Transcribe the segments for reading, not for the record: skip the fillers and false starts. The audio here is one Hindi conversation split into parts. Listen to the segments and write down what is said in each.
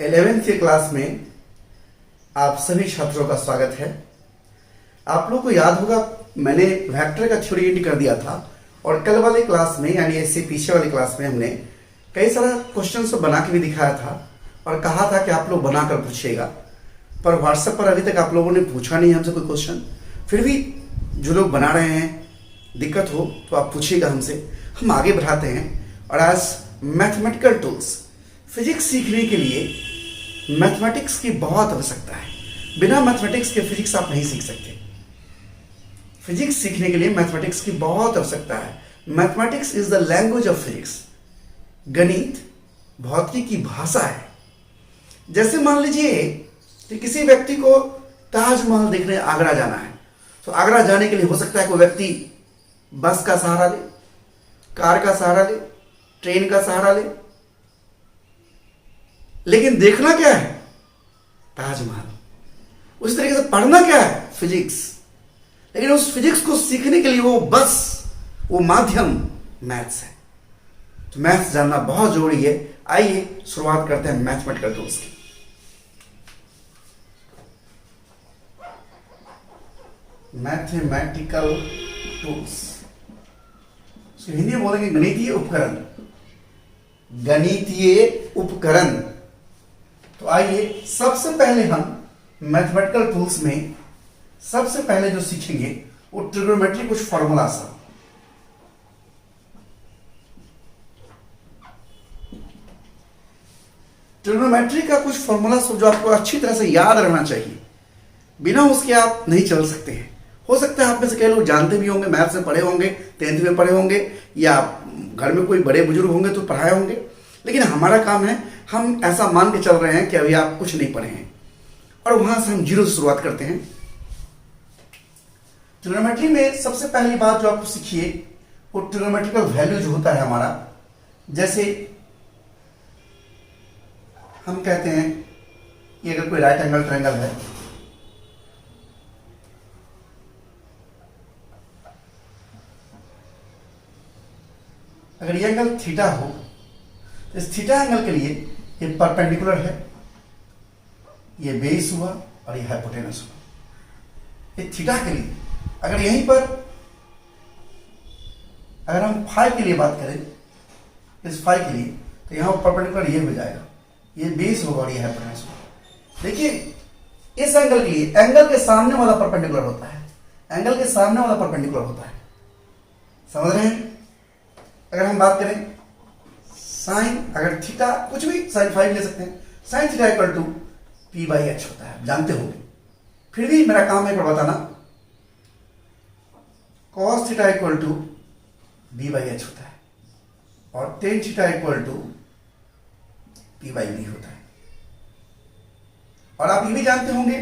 11th की क्लास में आप सभी छात्रों का स्वागत है। आप लोगों को याद होगा मैंने वेक्टर का थ्योरी इंड कर दिया था और कल वाले क्लास में यानी इससे पीछे वाली क्लास में हमने कई सारा क्वेश्चन को बना के भी दिखाया था और कहा था कि आप लोग बनाकर पूछिएगा। पर व्हाट्सएप पर अभी तक आप लोगों ने पूछा नहीं हमसे कोई क्वेश्चन। फिर भी जो लोग बना रहे हैं दिक्कत हो तो आप पूछिएगा हमसे, हम आगे बढ़ाते हैं। और आज मैथमेटिकल टूल्स, फिजिक्स सीखने के लिए मैथमेटिक्स की बहुत आवश्यकता है। बिना मैथमेटिक्स के फिजिक्स आप नहीं सीख सकते। फिजिक्स सीखने के लिए मैथमेटिक्स की बहुत आवश्यकता है। Mathematics is the language of physics. गणित भौतिकी की भाषा है। जैसे मान लीजिए कि किसी व्यक्ति को ताजमहल देखने आगरा जाना है, तो आगरा जाने के लिए हो सकता है कोई व्यक्ति बस का सहारा ले, कार का सहारा ले, ट्रेन का सहारा ले, लेकिन देखना क्या है? ताजमहल। उसी तरीके से पढ़ना क्या है? फिजिक्स। लेकिन उस फिजिक्स को सीखने के लिए वो माध्यम मैथ्स है। तो मैथ्स जानना बहुत जरूरी है। आइए शुरुआत करते हैं मैथमेटिकल टूल्स की। मैथमेटिकल टूल्स हिंदी में बोलेंगे गणितीय उपकरण। गणितीय उपकरण। तो आइए सबसे पहले हम मैथमेटिकल टूल्स में सबसे पहले जो सीखेंगे वो ट्रिग्नोमेट्री कुछ फॉर्मूला सा। ट्रिग्नोमेट्री का कुछ फॉर्मूला जो आपको अच्छी तरह से याद रहना चाहिए। बिना उसके आप नहीं चल सकते हैं। हो सकता है आप में से कई लोग जानते भी होंगे, मैथ्स में पढ़े होंगे, 10th में पढ़े होंगे, या घर में कोई बड़े बुजुर्ग होंगे तो पढ़ाए होंगे। लेकिन हमारा काम है, हम ऐसा मान के चल रहे हैं कि अभी आप कुछ नहीं पढ़े हैं और वहां से हम जीरो से शुरुआत करते हैं। ट्रिग्नोमेट्री में सबसे पहली बात जो आपको सीखिए वो ट्रिग्नोमेट्रिकल वैल्यू जो होता है हमारा। जैसे हम कहते हैं कि अगर कोई राइट एंगल ट्रायंगल है, अगर ये एंगल थीटा हो, इस थीटा एंगल के लिए ये परपेंडिकुलर है, ये बेस हुआ और ये हाइपोटेनस हुआ। ये थीटा के लिए अगर यहीं पर अगर हम फाई के लिए बात करें, इस फाई के लिए, तो यहां परपेंडिकुलर ये हो जाएगा, ये बेस होगा और ये हाइपोटेनस होगा। देखिए इस एंगल के लिए एंगल के सामने वाला परपेंडिकुलर होता है, एंगल के सामने वाला परपेंडिकुलर होता है। समझ रहे हैं? अगर हम बात करें साइन, अगर थीटा कुछ भी साइन फाइव ले सकते हैं, sine theta equal to P by H होता है, जानते होंगे। फिर भी मेरा काम है बताना, cos theta equal to B by H होता है और tan theta equal to P by B होता है। और आप ये भी जानते होंगे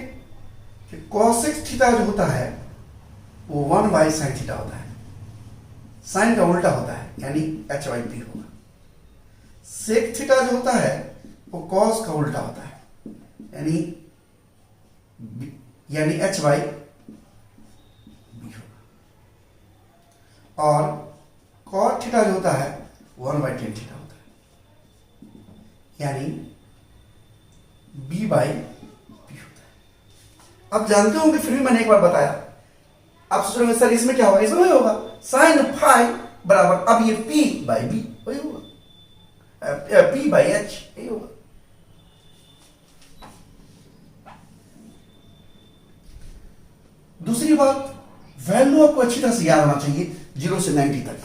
कि कॉसेक थीटा जो होता है वो 1 बाई साइन थीटा होता है। साइन का उल्टा होता है यानी एच बाई पी होगा। सेक थीटा जो होता है वो कॉस का उल्टा होता है यानी एच बाई बी होगा। और कॉट थीटा जो होता है 1 बाई टेन थीटा होता है यानी बी बाई बी होता है। अब जानते होंगे, फिर भी मैंने एक बार बताया। आप सोच रहे होंगे सर इसमें क्या होगा? इसमें वही होगा, साइन फाई बराबर, अब ये पी बाई बी वही होगा, पी बाई एच यही होगा। दूसरी बात, वैल्यू आपको अच्छी तरह से याद होना चाहिए 0 से 90 तक।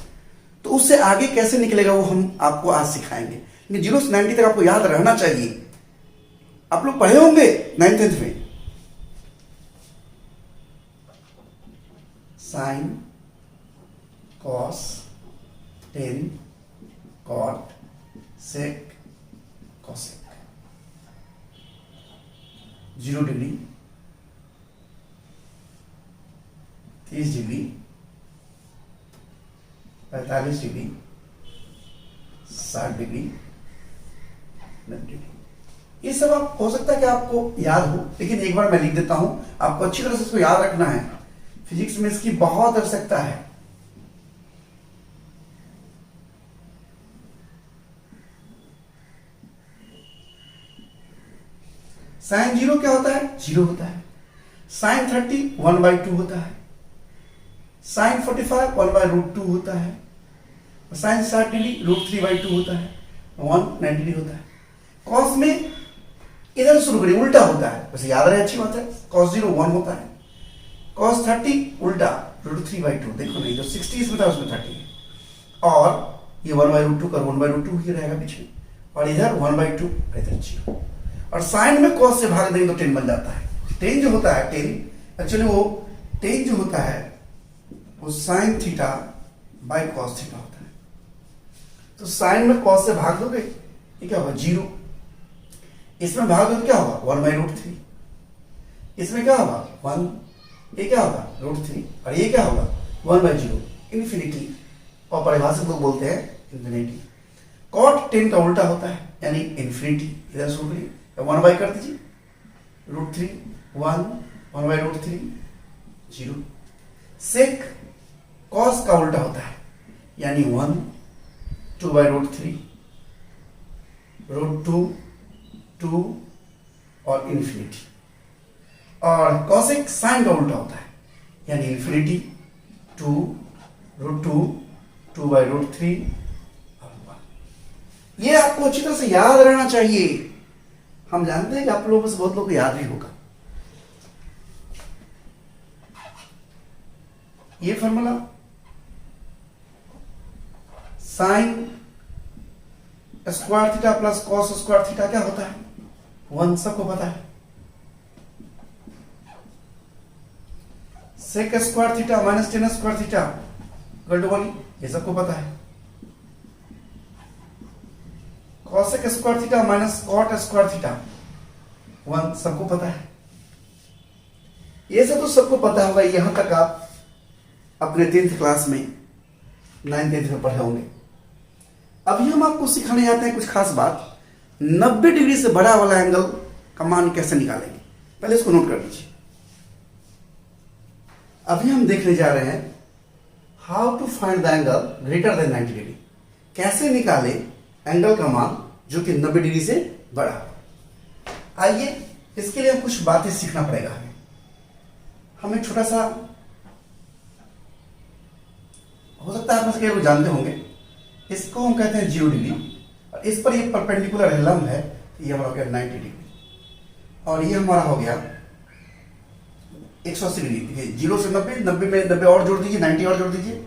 तो उससे आगे कैसे निकलेगा वो हम आपको आज सिखाएंगे। लेकिन 0 से 90 तक आपको याद रहना चाहिए। आप लोग पढ़े होंगे 9th 10th में sine, cos, tan, cot, sec, cosec. 0 degree, 30 degree, 45 degree, 60 degree, 90 degree. ये सब आप हो सकता है कि आपको याद हो, लेकिन एक बार मैं लिख देता हूं, आपको अच्छी तरह से इसको याद रखना है। फिजिक्स में इसकी बहुत आवश्यकता है। साइन 0 क्या होता है? 0 होता है। साइन 30 1/2 होता है। साइन 45 1/√2 होता है। साइन 60 डिग्री √3/2 होता है। 190 डिग्री होता है। कॉस में इधर शुरू करिए, उल्टा होता है, वैसे याद रहे अच्छी बात है। cos 0 1 होता है। cos 30 उल्टा √3/2, देखो नहीं, जो 60 इसमें था उसमें 30 है, और ये 1/√2 का 1/√2 ही रहेगा पीछे, और इधर 1/2, इधर 0। और साइन में cos से भाग देंगे तो 10 बन जाता है। 10 जो होता है 10 एक्चुअली वो 10 जो होता है वो sine theta by cos theta होता है। तो साइन में cos से भाग दोगे, ये क्या होगा? 0। इसमें भाग दो तो क्या होगा? 1/√3। इसमें क्या होगा? 1। ये क्या होगा? √3। और ये क्या होगा? 1/0, इन्फिनिटी। और परिभाषित लोग बोलते हैं इन्फिनिटी। cot 10 का उल्टा होता है, यानी इन्फिनिटी। इधर शुरू करिए, 1 कर दीजिए, √3 1, 1/√3 0। sec cos का उल्टा होता है, यानी 1, 2/√3 √2 2 और इन्फिनिटी। और cosec साइन का उल्टा होता है, यानी इन्फिनिटी 2 √2 2/√3 और 1। ये आपको अच्छी तरह से याद रहना चाहिए। हम जानते हैं कि आप लोगों में से बहुत लोगों को याद भी होगा ये formula. Sine square theta plus cos square theta क्या होता है? 1, सबको पता है। Sec square theta minus tan square theta equal to 1, ये सबको पता है। Cosec square theta minus cot square theta 1, सबको पता है। ये सब तो सबको पता होगा। यहां तक आप अपने 10th क्लास में 9th 10th में पढ़े होंगे। अभी हम आपको सिखाने जाते हैं कुछ खास बात। 90 डिग्री से बड़ा वाला एंगल का मान कैसे निकालेंगे, पहले इसको नोट कर लीजिए। अभी हम देखने जा रहे हैं how to find the angle greater than 90 degree. कैसे निकाले एंगल का मान जो कि 90 डिग्री से बड़ा हो। आइए, इसके लिए कुछ बातें सीखना पड़ेगा हमें छोटा सा, हो सकता है आप में से कई लोग जानते होंगे, इसको हम कहते हैं 0 डिग्री, और इस पर ये परपेंडिकुलर है, लंब है, ये हमारा हो गया 90 डिग्री, और ये हमारा हो गया 180 डिग्री। 0 से 90, 90 में 90 और जोड़ दीजिए, 90 और जोड़ दीजिए,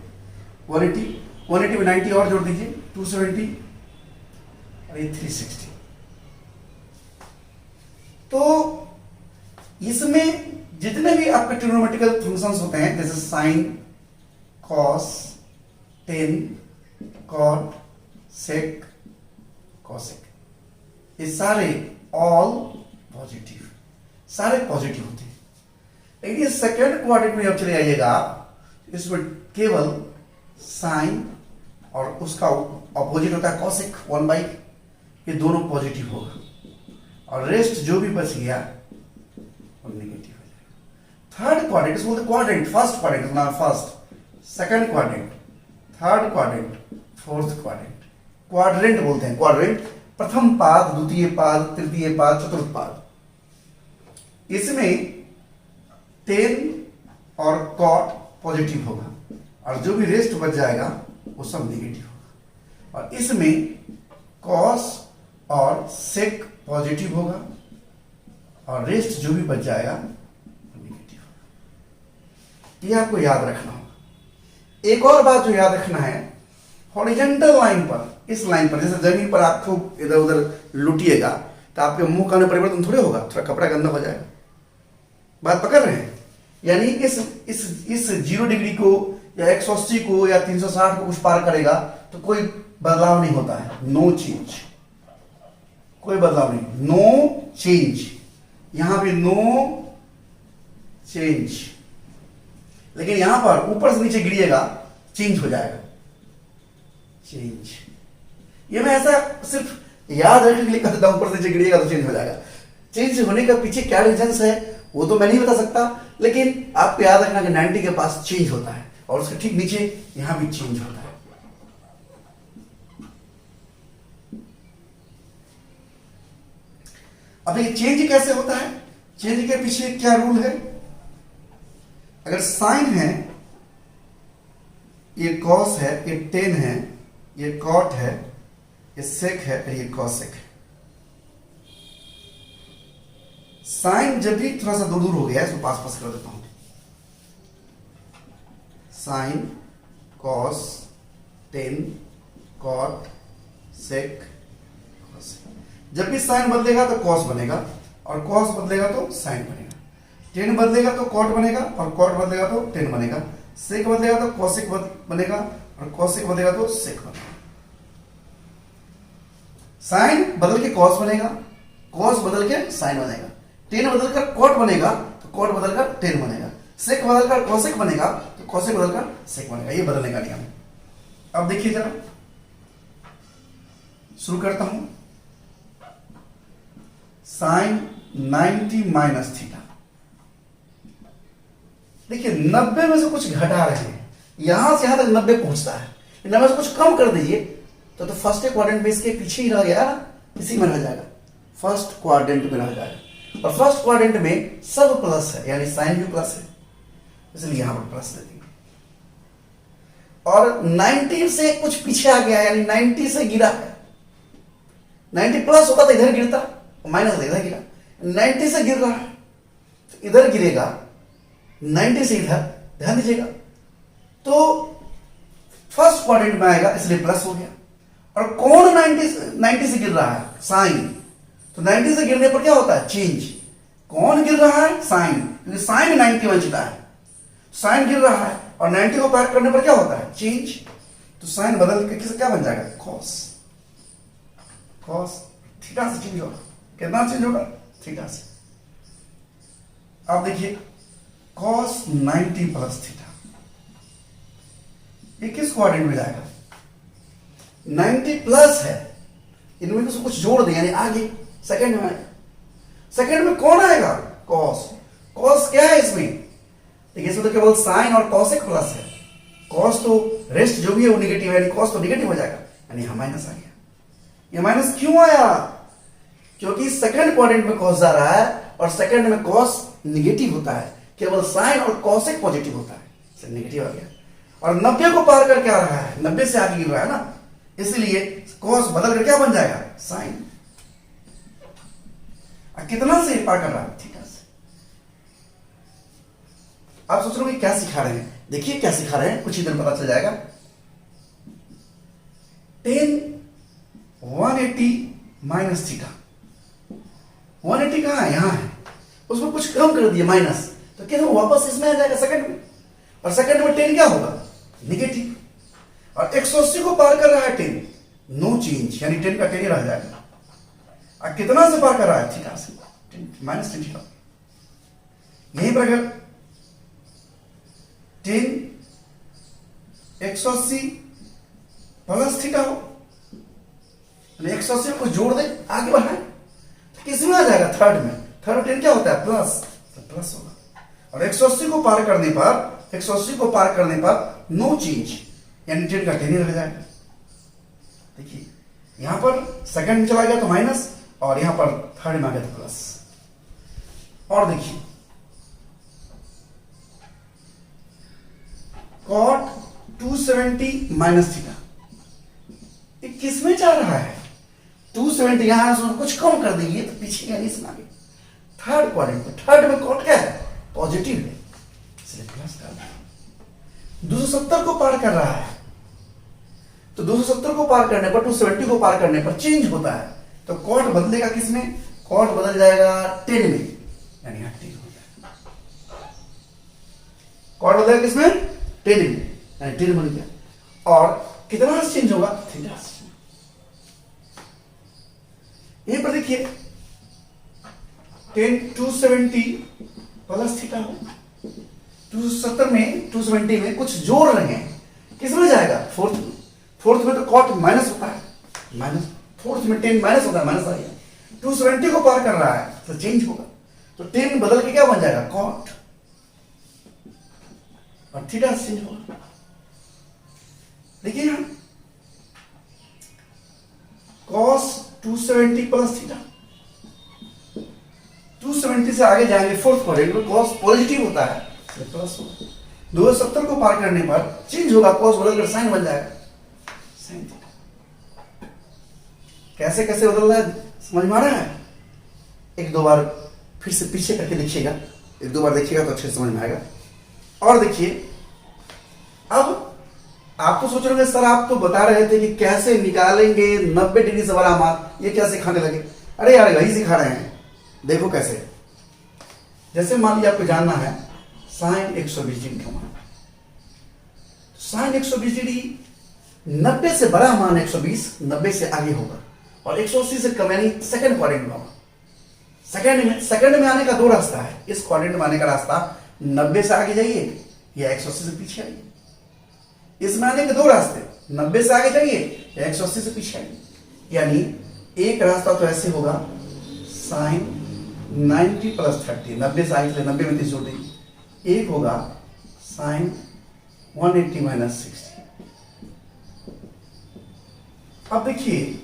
180, 180 में 90 और जोड़ दीजिए, 270, और ये 360। तो इसमें जितने भी आपके ट्रिग्नोमेट्रिकल फंक्शंस होते हैं, जैसे sign, cos, tan, cot, sec, cosec, ये सारे ऑल पॉजिटिव, सारे पॉजिटिव होते हैं। लेकिन ये सेकेंड क्वाड्रेंट में जब चले जाइएगा, इसमें केवल साइन और उसका अपोजिट होता है कॉसेक 1/, ये दोनों पॉजिटिव होगा, और रेस्ट जो भी बच गया वो नेगेटिव हो जाएगा। थर्ड क्वाड्रेंट, इसको बोलते क्वाड्रेंट, फर्स्ट क्वाड्रेंट ना, first, second quadrant, third quadrant, fourth quadrant. Quadrant बोलते हैं, क्वाड्रेंट, प्रथम पाद, द्वितीय पाद, तृतीय पाद, चतुर्थ पाद। इसमें 10 और कॉट पॉजिटिव होगा, और जो भी रेस्ट बच जाएगा वो सब नेगेटिव होगा। और इसमें कॉस और सेक पॉजिटिव होगा, और रेस्ट जो भी बच जाएगा नेगेटिव होगा। ये आपको याद रखना होगा। एक और बात जो याद रखना है, हॉरिजॉन्टल लाइन पर, इस लाइन पर, जैसे जमीन पर आप खूब इधर उधर लुटिएगा तो आपके मुंह का परिवर्तन थोड़े होगा, थोड़ा कपड़ा गंदा हो जाएगा। बात पकड़ रहे हैं? यानी इस 0 डिग्री को या 180 को या 360 को कुछ पार करेगा तो कोई बदलाव नहीं होता है, नो चेंज, कोई बदलाव नहीं, नो चेंज, यहां पे नो चेंज। लेकिन यहां पर ऊपर से नीचे गिरिएगा, चेंज हो जाएगा, चेंज। ये मैं ऐसा सिर्फ याद रखने के लिए कहता हूं, ऊपर से नीचे गिरिएगा तो चेंज हो जाएगा। चेंज होने का पीछे क्या रीजंस है वो तो मैं नहीं बता सकता, लेकिन आपको याद रखना कि 90 के पास चेंज होता है, और उसके ठीक नीचे यहां भी चेंज होता है। अब ये चेंज कैसे होता है, चेंज के पीछे क्या रूल है, अगर साइन है, ये कॉस है, ये टेन है, ये कॉट है, ये सेक है, ये कॉसेक है। साइन जब भी थोड़ा सा दूर दूर हो गया, इसको पास पास कर देता हूं, साइन, कॉस, टेन, कॉट, सेक, जब भी साइन बदलेगा तो कॉस बनेगा, और कॉस बदलेगा तो साइन बनेगा, टेन बदलेगा तो कॉट बनेगा, और कॉट बदलेगा तो टेन बनेगा, सेक बदलेगा तो कॉसेक बनेगा, और कॉसेक बदलेगा तो सेक बनेगा। साइन बदल के कॉस बनेगा, कॉस बदल के साइन बनेगा, टेन बदलकर कॉट बनेगा तो कॉट बदलकर टेन बनेगा, सेक बदलकर कॉसेक बनेगा तो कॉसेक बदलकर सेक बनेगा। ये बदलने का नियम। अब देखिए जरा, शुरू करता हूं। साइन 90 माइनस थीटा, देखिए 90 में से कुछ घटा रहे हैं, यहां से यहां तक 90 पहुंचता है, 90 से कुछ कम कर दीजिए तो फर्स्ट क्वाड्रेंट में इसके पीछे ही रह गया, इसी में रह जाएगा, फर्स्ट क्वाड्रेंट में रह जाएगा, और फर्स्ट क्वाड्रेंट में सब प्लस है, यानी साइन भी प्लस है, इसलिए यहां पर प्लस दे देंगे। और 90 से कुछ पीछे आ गया, यानी 90 से गिरा है, 90 प्लस होता तो इधर गिरता, माइनस इधर गिरा, 90 से गिर रहा है तो इधर गिरेगा, 90 से इधर, ध्यान दीजिएगा, तो फर्स्ट क्वाड्रेंट में आएगा, इसलिए प्लस हो गया। और कौन 90 से गिर रहा है, साइन, तो 90 से गिरने पर क्या होता है, चेंज। कौन गिर रहा है, साइन, क्योंकि साइन 90 बचता है, साइन गिर रहा है, और 90 को पार करने पर क्या होता है, चेंज। तो साइन बदल के किस क्या बन जाएगा, कॉस, कॉस थीटा से चेंज होगा, कितना चेंज होगा, थीटा से। अब देखिए कॉस 90 प्लस थीटा, ये किस क्वाड्रेंट में जाएगा, 90 प्लस है, इनमें से कुछ जोड़ दें, यानी आगे सेकंड में आएगा, सेकंड में कौन आएगा, कॉस। कॉस क्या है इसमें, देखिए इसमें तो केवल साइन और कॉसेक प्लस है, कॉस तो रेस्ट जो भी है वो निगेटिव है, यानी कॉस तो निगेटिव हो जाएगा, यानी यहां माइनस आ गया। ये माइनस क्यों आया, क्योंकि सेकंड क्वाड्रेंट में कॉस जा रहा है, और सेकंड में कॉस निगेटिव होता है, केवल साइन और कॉसेक पॉजिटिव होता है, इसलिए निगेटिव आ गया। और 90 को पार करके आ रहा है, 90 से आगे गिर रहा है ना, इसलिए कॉस बदल कर क्या बन जाएगा, साइन। कितना से पार कर रहा है, थीटा से। आप सोच रहे हो क्या सिखा रहे हैं, देखिए क्या सिखा रहे हैं, कुछ ही देर पता चल जाएगा। 10 180 माइनस थीटा, 180 कहां है, यहां है, उसमें कुछ कम कर दिया माइनस, तो क्या वापस इसमें आ जाएगा सेकंड में, और सेकंड में 10 क्या होगा, निगेटिव। और 180 को पार कर रहा है 10, नो चेंज, यानी 10 का 10 ही रह जाएगा। और कितना से पार कर रहा है, थीटा से, माइनस 10 थीटा। यहीं पर अगर 10 180 प्लस थीटा हो, 180 को जोड़ दे, आगे बढ़ाए, तो किस में आ जाएगा, थर्ड में, थर्ड 10 क्या होता है, प्लस, तो प्लस होगा। और 180 को पार करने पर, 180 को पार करने पर नो चेंज, यानी 10 का 10 ही रह जाएगा। देखिए यहां पर सेकंड में चला गया तो माइनस, और यहां पर थर्ड में आ गया तो प्लस। और देखिए कॉट 270 माइनस थीटा, ये किस में जा रहा है, 270 यहां से कुछ कम कर देंगे तो पीछे यानी इसमें आगे, थर्ड क्वाड्रेंट में, थर्ड में कॉट क्या है, पॉजिटिव है, इसलिए प्लस कर रहा है। 270 को पार कर रहा है, तो 270 को पार करने पर, 270 को पार करने पर चेंज होता है, तो कॉट बदलेगा किसमें, कॉट बदल जाएगा 10 में, यानी 10 हो जाएगा, कॉट बदलेगा किसमें, 10 में, यानी 10 बन गया। और कितना चेंज होगा, थीटा से। यहीं पर देखिए 10 270 प्लस थीटा हो, 270 में 270 में कुछ जोड़ रहे हैं, किसमें जाएगा, फोर्थ में, फोर्थ में तो कॉट माइनस होता है, माइनस, फोर्थ में 10 माइनस होता है, माइनस आ गया, 270 को पार कर रहा है तो चेंज होगा, तो 10 बदल के क्या बन जाएगा, कॉट, और थीटा से चेंज होगा। देखिए यहां कॉस 270 प्लस थीटा, 270 से आगे जाएंगे फोर्थ क्वाड्रेंट में, कॉस पॉजिटिव होता है प्लस होगा। 270 को पार करने पर चेंज होगा, कॉस बदलकर साइन बन जाएगा, साइन थीटा। कैसे कैसे बदल रहा है समझ में आ रहा है? एक दो बार फिर से पीछे करके देखिएगा, एक दो बार देखिएगा तो अच्छे से समझ में आएगा। और देखिए, अब आप तो सोच रहे होंगे सर आप तो बता रहे थे कि कैसे निकालेंगे 90 डिग्री से बड़ा मान, ये क्या सिखाने लगे? अरे यार वही सिखा रहे हैं, देखो कैसे। जैसे मान लीजिए आपको जानना है साइन 120 डिग्री का मान, साइन 120 डिग्री 90 से बड़ा मान 120 90 से आगे होगा, और 180 से कम यानी सेकंड क्वाड्रेंट में होगा। सेकंड में आने का दो रास्ता है, इस क्वाड्रेंट में आने का रास्ता 90 से आगे जाइए या 180 से पीछे आइए। इसमें आने के दो रास्ते, 90 से आगे जाइए या 180 से पीछे आइए। यानी एक रास्ता तो ऐसे होगा साइन 90 प्लस 30, 90 से आगे 90 में 30 जोड़ देंगे। एक होगा साइन 180 माइनस 60। अब देखिए,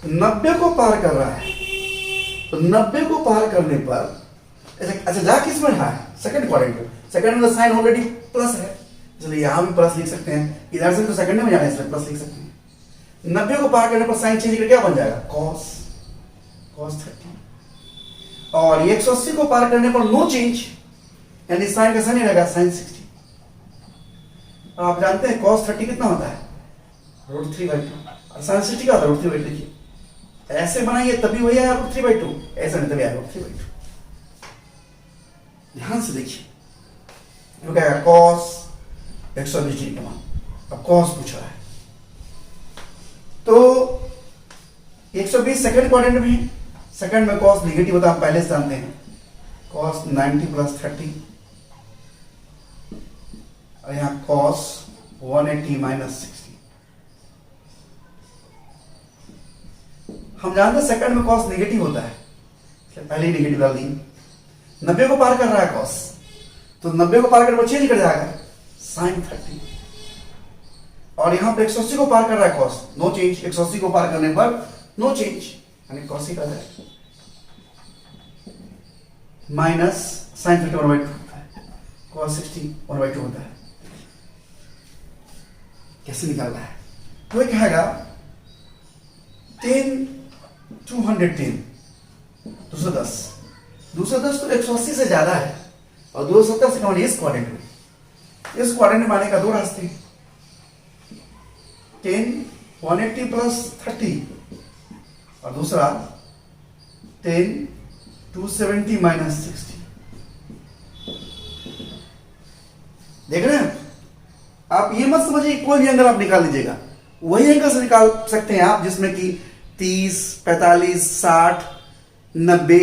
नब्बे को पार कर रहा है, तो 90 को पार करने पर अच्छा जा किस में रहा है? सेकंड क्वाड्रेंट में। सेकंड में साइन ऑलरेडी प्लस है, चलिए यहां भी प्लस लिख सकते हैं, इधर से तो सेकंड में जाना है इसलिए प्लस लिख सकते हैं। 90 को पार करने पर साइन चेंज करके क्या बन जाएगा? कॉस 30। और 180 को पार करने पर नो चेंज, यानी साइन कैसा नहीं रहेगा, साइन 60। आप जानते हैं cos 30 कितना होता है? √3/2। और साइन 60 क्या होता है? √3/2। देखिए ऐसे बनाइए तभी वही आया √3/2, ऐसा नहीं तभी आया √3/2। ध्यान से देखिए, क्या cos 120 डिग्री का मान, अब cos पूछ रहा है, तो 120 सेकंड क्वाड्रेंट में है, सेकंड में cos निगेटिव होता है, हम पहले से जानते हैं। cos 90 प्लस 30 और यहां cos 180 माइनस 60। हम जानते हैं सेकंड में cos निगेटिव होता है, पहले ही निगेटिव डाल दी। 90 को पार कर रहा है cos, तो 90 को पार करने पर चेंज कर जाएगा साइन 30। और यहां पर 180 को पार कर रहा है cos, नो चेंज। 180 को पार करने पर नो चेंज, यानी cos ही कर जाएगा माइनस साइन 30 1/2 होता है, cos 60 1/2 होता है। कैसे निकालना है? तो ये कहेगा 10 210 210 210 तो 180 से ज्यादा है और 270 से कम। इस क्वाड्रेंट में आने का दो रास्ते, 10 180 प्लस 30 और दूसरा 10 270 माइनस 60। देख रहे हैं आप? ये मत समझिए कोई भी एंगल आप निकाल लीजिएगा, वही एंगल से निकाल सकते हैं आप जिसमें कि 30 45 60 90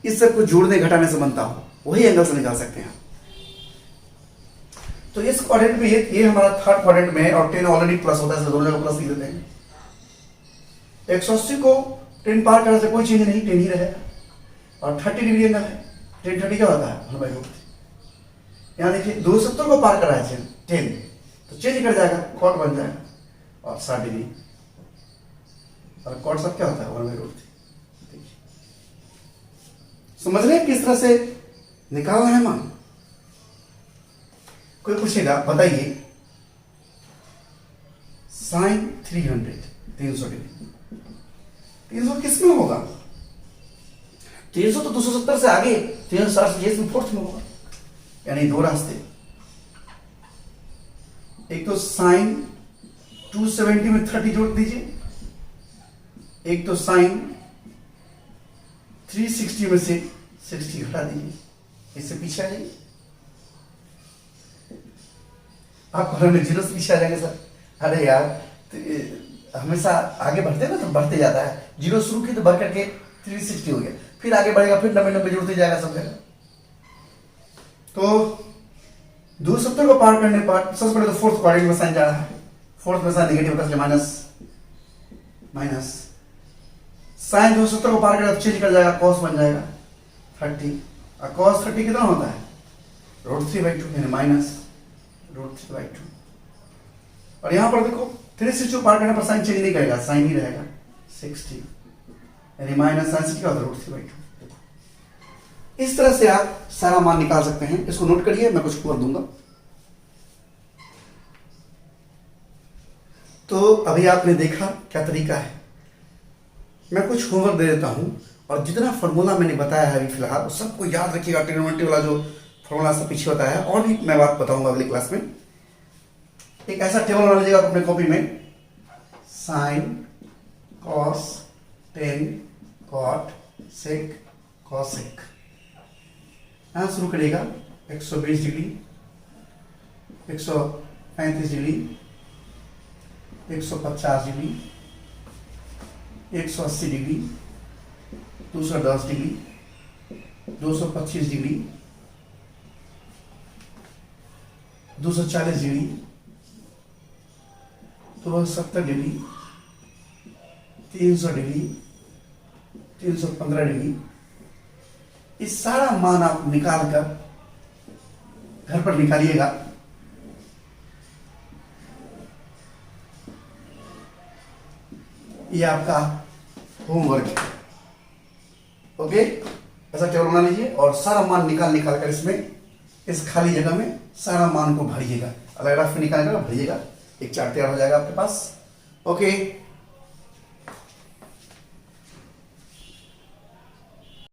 इस सब को जोड़ने घटाने से बनता हो, वही एंगल से निकाल सकते हैं। तो इस क्वाड्रेंट में ये हमारा थर्ड क्वाड्रेंट में है और 10 ऑलरेडी प्लस होता है, दोनों को प्लस लिख देते हैं। 180 को 10 पार करने से कोई चेंज नहीं, 10 ही रहेगा। और 30 डिग्री एंगल है, 10 30 क्या होता है? 1/√3। यहाँ देखिए 270 को पार कर रहा है 10, तो चेंज कर जाएगा, कॉट बन जाएगा और 60 डिग्री। और कॉट सब क्या होता है? 1/√3। समझ रहे हैं किस तरह से निकालना है मान? कोई पूछेगा बताइए साइन 300 डिग्री 300 किस में होगा? 300 तो 270 से आगे, 360 से इसमें फोर्थ में होगा। यानी दो रास्ते, एक तो साइन 270 में 30 जोड़ दीजिए, एक तो साइन 360 में से 60 हटा दीजिए, इससे पीछे आ जाइए। आप में 0 से पीछे आ जाएंगे सर। अरे यार तो हमेशा आगे बढ़ते ना तो बढ़ते जाता है, 0 शुरू की तो बढ़ करके 360 हो गया, फिर आगे बढ़ेगा, फिर 90 जोड़ते जाएगा सब जगह। तो 270 को पार करने पर सबसे पहले तो फोर्थ क्वाड्रेंट में साइन जा रहा है, फोर्थ में साइन नेगेटिव होता है, माइनस साइन 270 को पार करेगा तो चेंज कर जाएगा, कॉस बन जाएगा 30। और कॉस 30 कितना होता है? √3/2 यानी माइनस √3/2। और यहां पर देखो 360 को पार करने पर साइन चेंज नहीं करेगा, साइन ही रहेगा 60 यानी -60 का √3/2। इस तरह से आप सारा मान निकाल सकते हैं। इसको नोट करिए, मैं कुछ कर दूंगा। तो अभी आपने देखा क्या तरीका है। मैं कुछ होमवर्क दे देता हूं और जितना फॉर्मूला मैंने बताया है अभी फिलहाल, सबको याद रखिएगा। ट्रिग्नोमेट्री वाला जो फॉर्मूला सब पीछे होता है, और भी मैं बात बताऊंगा अगली क्लास में। एक ऐसा टेबल बना लीजिएगा अपने कॉपी में, sine cos tan cot sec cosec. यहां शुरू करिएगा 120 degree, 135 degree, 150 degree, 180 degree, 210 degree, 225 degree, 240 degree, 270 degree, 300 degree, 315 degree. इस सारा मान आप निकाल कर घर पर निकालिएगा। ये आपका होमवर्क है। ओके, ऐसा टेबल बना लीजिए और सारा मान निकाल कर इसमें, इस खाली जगह में सारा मान को भरिएगा। अलग रफ निकाल कर भरिएगा, एक चार्ट तैयार हो जाएगा आपके पास। ओके।